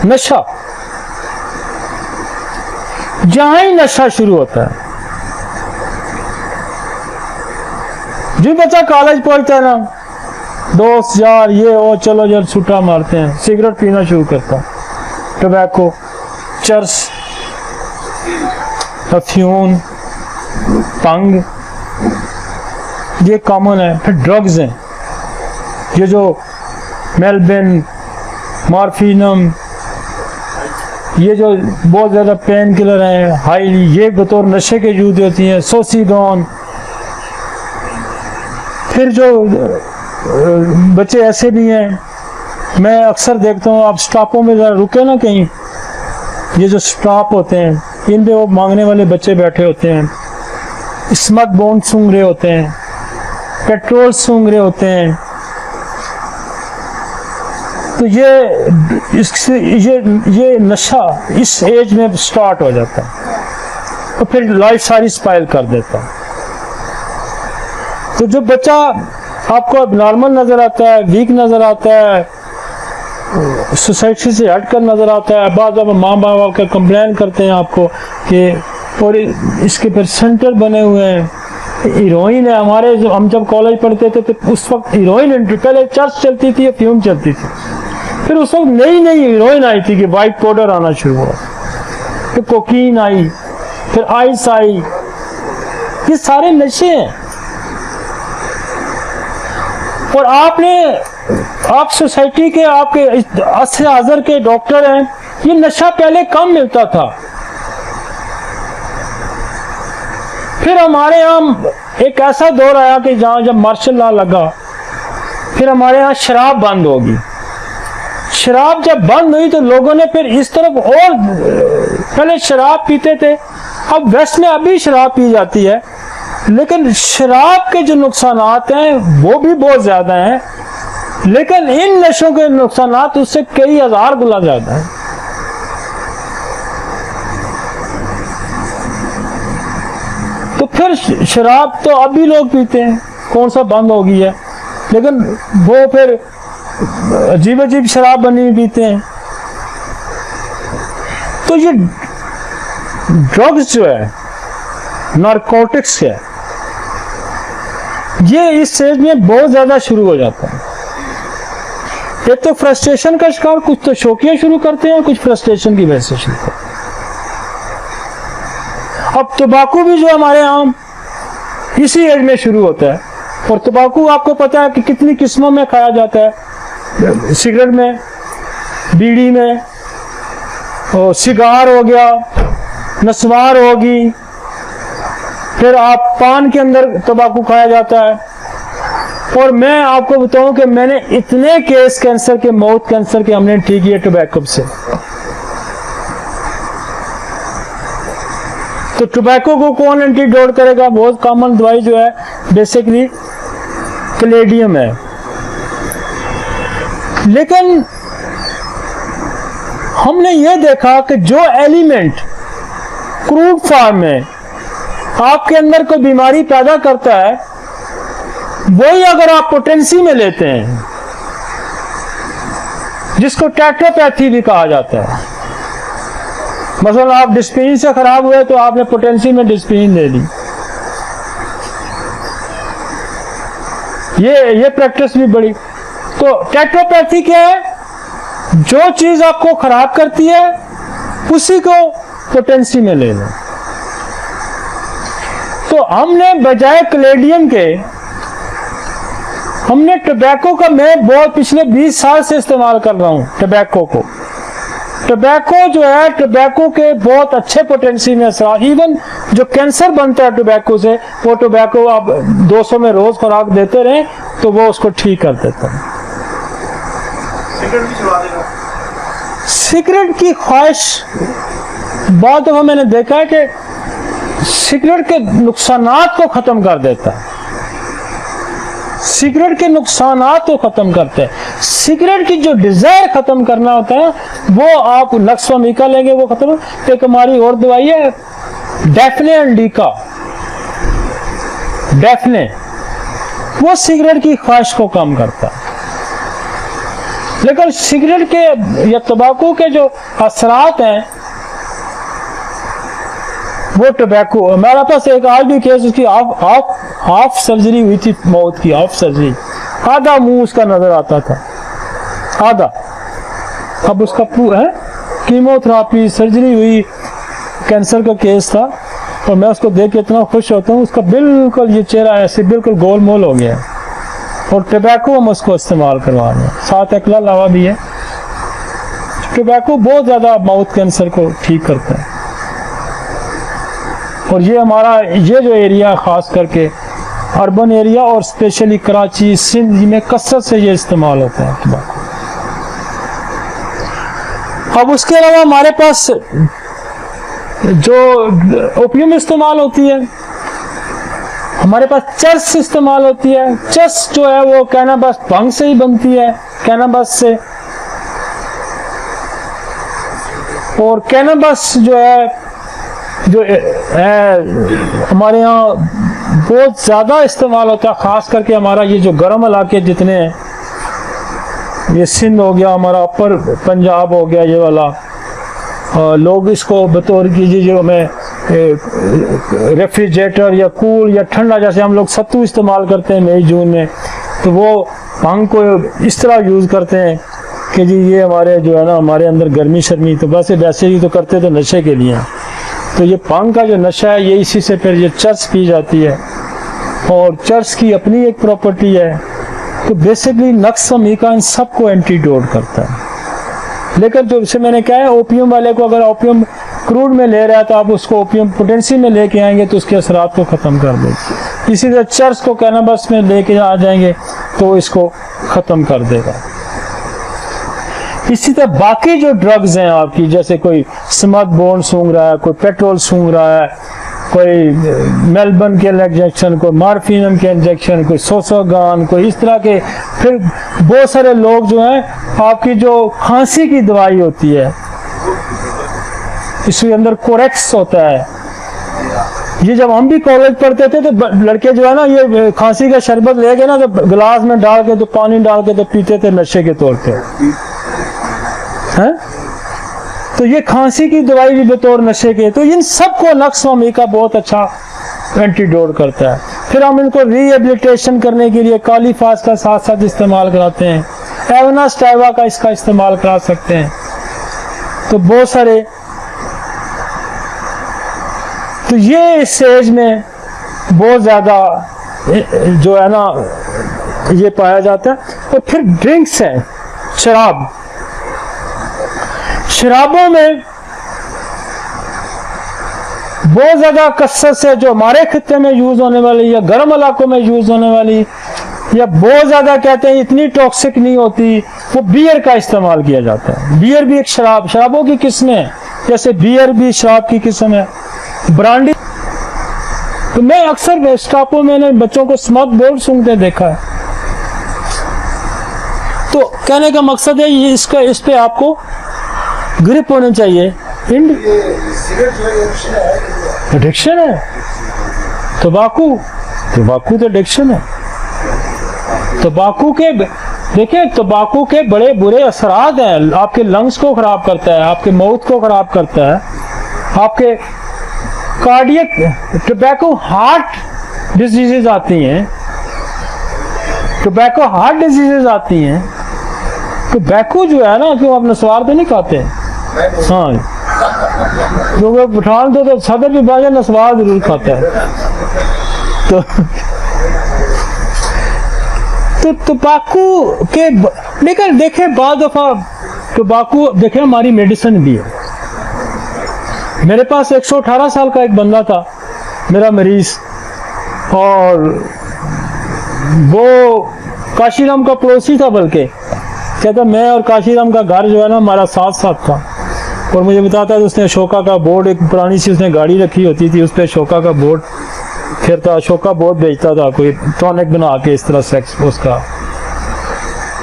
नशा, जहां ही नशा शुरू होता है, जो बच्चा कॉलेज पहुंचता है ना, दोस्त यार ये वो चलो यार छुट्टा मारते हैं, सिगरेट पीना शुरू करता, टबैको, चर्स, अफ्यून, पंग, ये कॉमन है। फिर ड्रग्स हैं, ये जो मेलबिन, मॉर्फिनम, ये जो बहुत ज़्यादा पेन किलर हैं, हाईली, ये बतौर नशे के यूज होती हैं, सोसीडोन। फिर जो बच्चे ऐसे भी हैं, मैं अक्सर देखता हूँ, आप स्टॉपों में ज़रा रुके ना कहीं, ये जो स्टॉप होते हैं, इन पे वो मांगने वाले बच्चे बैठे होते हैं, स्मक बॉन्ड सूंघ रहे होते हैं, पेट्रोल सूंघ रहे होते हैं। तो ये नशा इस एज में स्टार्ट हो जाता है, तो फिर लाइफ सारी स्पाइल कर देता है। तो जो बच्चा आपको नॉर्मल नजर आता है, वीक नजर आता है, सोसाइटी से हटकर नजर आता है, बाद में माँ बाप का कंप्लेन करते हैं आपको कि, और इसके फिर सेंटर बने हुए हैं, हीरोइन है। हमारे हम जब कॉलेज पढ़ते थे तो उस वक्त हीरोइन, पहले चर्च चलती थी, फ्यूम चलती थी, फिर उस वक्त नई नई हीरोइन आई थी कि वाइट पाउडर आना शुरू हुआ, फिर कोकीन आई, फिर आइस आई, ये सारे नशे हैं। और आप सोसाइटी के, आपके असर हाजिर के डॉक्टर हैं, ये नशा पहले कम मिलता था। फिर हमारे यहाँ एक ऐसा दौर आया कि जहाँ जब मार्शल लॉ लगा, फिर हमारे यहाँ शराब बंद होगी। शराब जब बंद हुई तो लोगों ने फिर इस तरफ, और पहले शराब पीते थे, अब वेस्ट में अभी शराब पी जाती है, लेकिन शराब के जो नुकसानात हैं वो भी बहुत ज्यादा हैं, लेकिन इन नशों के नुकसानात उससे कई हजार गुना ज्यादा हैं। तो फिर शराब तो अभी लोग पीते हैं, कौन सा बंद हो गई है, लेकिन वो फिर अजीब अजीब शराब बनी हुई पीते हैं। तो ये ड्रग्स जो है, नारकोटिक्स है, ये इस एज में बहुत ज्यादा शुरू हो जाता है। एक तो फ्रस्ट्रेशन का शिकार, कुछ तो शौकिया शुरू करते हैं, कुछ फ्रस्ट्रेशन की वजह से शुरू करते हैं। अब तंबाकू भी जो हमारे यहाँ इसी एज में शुरू होता है, और तंबाकू आपको पता है कि कितनी किस्मों में खाया जाता है, सिगरेट में, बीड़ी में, और सिगार हो गया, नस्वार होगी, फिर आप पान के अंदर तंबाकू खाया जाता है। और मैं आपको बताऊं कि मैंने इतने केस कैंसर के, माउथ कैंसर के हमने ठीक किए टोबैको से। तो टोबैको को कौन एंटीडोट करेगा? बहुत कॉमन दवाई जो है बेसिकली कैलेडियम है। लेकिन हमने ये देखा कि जो एलिमेंट क्रूड फॉर्म में आपके अंदर कोई बीमारी पैदा करता है, वही अगर आप पोटेंसी में लेते हैं, जिसको टेट्रोपैथी भी कहा जाता है, मतलब आप डिस्पिन से खराब हुए तो आपने पोटेंसी में डिस्पिन ले ली, ये प्रैक्टिस भी बड़ी। तो टेट्रोपैथी क्या है? जो चीज आपको खराब करती है उसी को पोटेंसी में ले लो। तो हमने बजाय कैलेडियम के, हमने टोबैको का, मैं बहुत पिछले 20 साल से इस्तेमाल कर रहा हूं टोबैको को। टोबैको जो है, टोबैको के बहुत अच्छे पोटेंसी में असर, इवन जो कैंसर बनता है टोबैको से, वो टोबैको आप 200 में रोज खुराक देते रहे तो वो उसको ठीक कर देता है। सिगरेट की ख्वाहिश, बहुत दफा मैंने देखा है कि सिगरेट के नुकसानात को खत्म कर देता है। सिगरेट के नुकसानात को खत्म करते हैं। सिगरेट की जो डिजायर खत्म करना होता है वो आप नक्सवामिका लेंगे, वो खत्म। एक हमारी और दवाई है डेफने इंडिका, डेफने, वो सिगरेट की ख्वाहिश को कम करता है। लेकिन सिगरेट के या तंबाकू के जो असरात हैं वो टबैको, हमारे पास एक आज भी केस उसकी हाफ सर्जरी हुई थी, मौत की हाफ सर्जरी, आधा मुंह उसका नजर आता था, आधा। अब उसका है कीमोथेरापी, सर्जरी हुई, कैंसर का केस था, और मैं उसको देख के इतना खुश होता हूँ, उसका बिल्कुल ये चेहरा ऐसे बिल्कुल गोलमोल हो गया, और टबैको हम उसको इस्तेमाल करवा रहे हैं, साथ एकला लावा भी है। टबैको बहुत ज़्यादा माउथ कैंसर को ठीक करता है, और ये हमारा ये जो एरिया ख़ास करके अर्बन एरिया और स्पेशली कराची सिंध में कसरत से ये इस्तेमाल होता है टबैको। अब उसके अलावा हमारे पास जो ओपियम इस्तेमाल होती है, हमारे पास चर्स इस्तेमाल होती है। चर्स जो है वो कैनाबस भंग से ही बनती है, कैनाबस से, और कैनाबस जो है हमारे यहाँ बहुत ज़्यादा इस्तेमाल होता है, ख़ास करके हमारा ये जो गर्म इलाके जितने हैं, ये सिंध हो गया, हमारा अपर पंजाब हो गया, ये वाला लोग इसको बतौर कीजिए जो हमें रेफ्रिजरेटर या कूल या ठंडा, जैसे हम लोग सत्तू इस्तेमाल करते हैं मई जून में, तो वो भंग को इस तरह यूज़ करते हैं कि जी ये हमारे जो है ना, हमारे अंदर गर्मी शर्मी, तो वैसे ही तो करते तो नशे के लिए, तो ये भंग का जो नशा है ये इसी से फिर ये चर्स पी जाती है, और चर्स की अपनी एक प्रॉपर्टी है, तो बेसिकली नक्स अमीका इन सबको एंटीडोट करता है। लेकिन जो जैसे मैंने कहा है, ओपियम वाले को अगर ओपियम क्रूड में ले रहा है तो आप उसको ओपियम पोटेंसी में लेके आएंगे तो उसके असरात को ख़त्म कर देगा। इसी तरह चर्स को कैनाबस में लेके आ जाएंगे तो इसको ख़त्म कर देगा। इसी तरह बाकी जो ड्रग्स हैं आपकी, जैसे कोई स्मथ बोन सूंघ रहा है, कोई पेट्रोल सूंघ रहा है, कोई मेलबर्न के इंजेक्शन, कोई मार्फिनम के इंजेक्शन, कोई सोसोगान, कोई इस तरह के, फिर बहुत सारे लोग जो हैं आपकी जो खांसी की दवाई होती है इसके अंदर कोरेक्स होता है। ये जब हम भी कॉलेज पढ़ते थे तो लड़के जो है ना ये खांसी का शरबत ले गए ना, तो गिलास में डाल के, तो पानी डाल के तो पीते थे नशे के तौर पे, हैं? तो ये खांसी की दवाई भी बतौर नशे के, तो इन सबको नक्स अमीका बहुत अच्छा एंटीडोट करता है। फिर हम इनको रिहेबिलिटेशन करने के लिए काली फास का साथ साथ इस्तेमाल कराते हैं, एवना स्टाइवा का इसका इस्तेमाल करा सकते हैं। तो बहुत सारे, तो ये इस एज में बहुत ज़्यादा जो है ना ये पाया जाता है। और फिर ड्रिंक्स हैं, शराब, शराबों में बहुत ज़्यादा कसरत से जो हमारे खित्ते में यूज़ होने वाली या गर्म इलाकों में यूज़ होने वाली, या बहुत ज़्यादा कहते हैं इतनी टॉक्सिक नहीं होती, वो बियर का इस्तेमाल किया जाता है। बियर भी एक शराब, शराबों की किस्में हैं, जैसे बियर भी शराब की किस्म है, ब्रांडी। तो मैं अक्सर स्टाफों में बच्चों को स्मथ बोर्ड सूंघते देखा है। तो कहने का मकसद है ये इसका, इस पे आपको ग्रिप होनी चाहिए। एडिक्शन है, तंबाकू तो एडिक्शन है। तंबाकू के देखिए, तंबाकू के बड़े बुरे असरात हैं, आपके लंग्स को खराब करता है, आपके माउथ को खराब करता है, आपके कार्डियक, टोबैको हार्ट डिजीजेज आती हैं, टोबैको हार्ट डिजीजेज आती हैं। टोबैको जो है ना, क्यों आप नस्वार तो नहीं खाते? हाँ, क्योंकि पठान तो सदर भी बाजा नस्वार जरूर खाता है। तो तंबाकू के, लेकिन देखे बाद दफा तंबाकू देखे हमारी मेडिसिन भी है। मेरे पास 118 साल का एक बंदा था, मेरा मरीज, और वो काशीराम का पड़ोसी था, बल्कि कहता मैं और काशीराम का घर जो है ना हमारा साथ साथ था। और मुझे बताता है उसने अशोका का बोर्ड, एक पुरानी सी उसने गाड़ी रखी होती थी, उस पर अशोका का बोर्ड फिरता, अशोका बोर्ड बेचता था, कोई टॉनिक बना के इस तरह सेक्स उसका।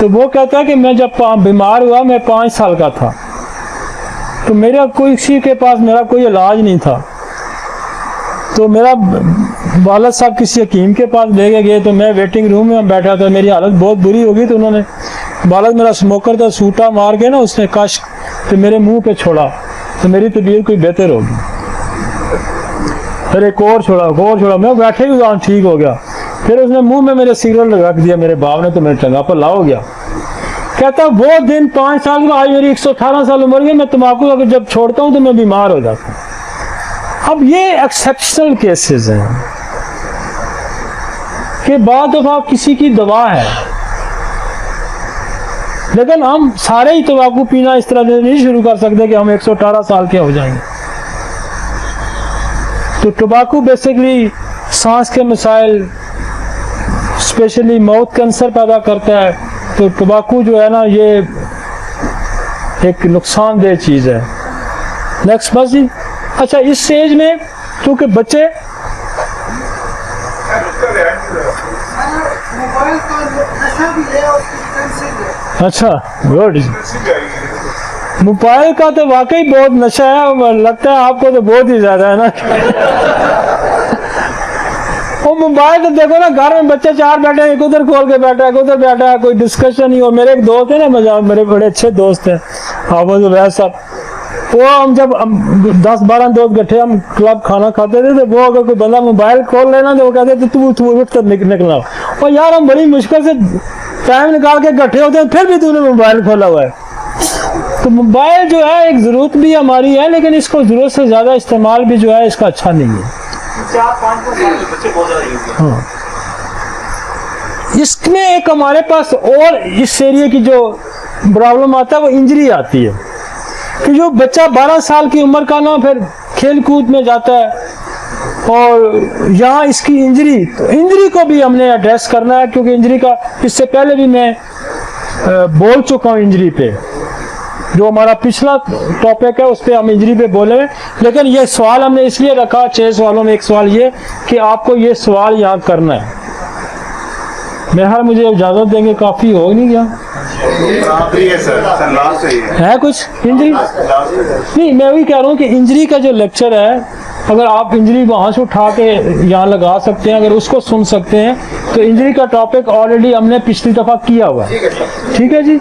तो वो कहता है कि मैं जब बीमार हुआ, मैं 5 साल का था, तो मेरा कोई किसी के पास मेरा कोई इलाज नहीं था। तो मेरा वालिद साहब किसी हकीम के पास ले गए, तो मैं वेटिंग रूम में बैठा था, मेरी हालत बहुत बुरी हो गई। तो उन्होंने बालक मेरा स्मोकर था, सूटा मार के ना उसने कश तो मेरे मुंह पे छोड़ा, तो मेरी तबीयत कोई बेहतर होगी। फिर एक और छोड़ा, मैं बैठे भी वहाँ ठीक हो गया। फिर उसने मुंह में मेरे सिगरेट रख दिया मेरे बाप ने, तो मेरे टंगा पर ला हो गया। कहता वो दिन 5 साल का, आज मेरी 118 साल उम्र है, मैं तम्बाकू अगर जब छोड़ता हूँ तो मैं बीमार हो जाता हूँ। अब ये एक्सेप्शनल केसेस हैं कि बाद दफा किसी की दवा है, लेकिन हम सारे ही तम्बाकू पीना इस तरह से नहीं शुरू कर सकते कि हम 118 साल के हो जाएंगे। तो टोबैको बेसिकली सांस के मसाइल, स्पेशली माउथ कैंसर पैदा करता है। तो टोबैको जो है ना, ये एक नुकसानदेह चीज़ है। नेक्स्ट बस जी। अच्छा, इस एज में क्योंकि बच्चे अच्छा गुड, मोबाइल का तो वाकई बहुत नशा है, लगता है आपको तो बहुत ही ज्यादा है ना। वो मोबाइल तो देखो ना, घर में बच्चे 4 बैठे हैं, एक उधर खोल के बैठा है, एक उधर बैठा है, कोई डिस्कशन नहीं हो। मेरे एक दोस्त है ना, मेरे बड़े अच्छे दोस्त हैं, आवाज वैस साहब, वो हम जब 10-12 दोस्त इकट्ठे हम क्लब खाना खाते थे, तो वो अगर कोई बंदा मोबाइल खोल लेना तो वो कहते थे तू उठ कर निकला। और यार हम बड़ी मुश्किल से टाइम निकाल के इकट्ठे होते हैं, फिर भी तूने मोबाइल खोला हुआ है। तो मोबाइल जो है एक जरूरत भी हमारी है, लेकिन इसको जरूरत से ज्यादा इस्तेमाल भी जो है इसका अच्छा नहीं है। हाँ, इसमें एक हमारे पास और इस एरिया की जो प्रॉब्लम आता है वो इंजरी आती है कि जो बच्चा 12 साल की उम्र का ना फिर खेल कूद में जाता है और यहाँ इसकी इंजरी, तो इंजरी को भी हमने एड्रेस करना है, क्योंकि इंजरी का इससे पहले भी मैं बोल चुका हूँ। इंजरी पे जो हमारा पिछला टॉपिक है उस पर हम इंजरी पे बोले, लेकिन ये सवाल हमने इसलिए रखा 6 सवालों में एक सवाल ये कि आपको ये सवाल याद करना है। मेहर मुझे इजाजत देंगे, काफी हो नहीं गया है कुछ इंजरी? नहीं, मैं वही कह रहा हूँ कि इंजरी का जो लेक्चर है, अगर आप इंजरी वहां से उठा के यहाँ लगा सकते हैं, अगर उसको सुन सकते हैं, तो इंजरी का टॉपिक ऑलरेडी हमने पिछली दफा किया हुआ है। ठीक है जी।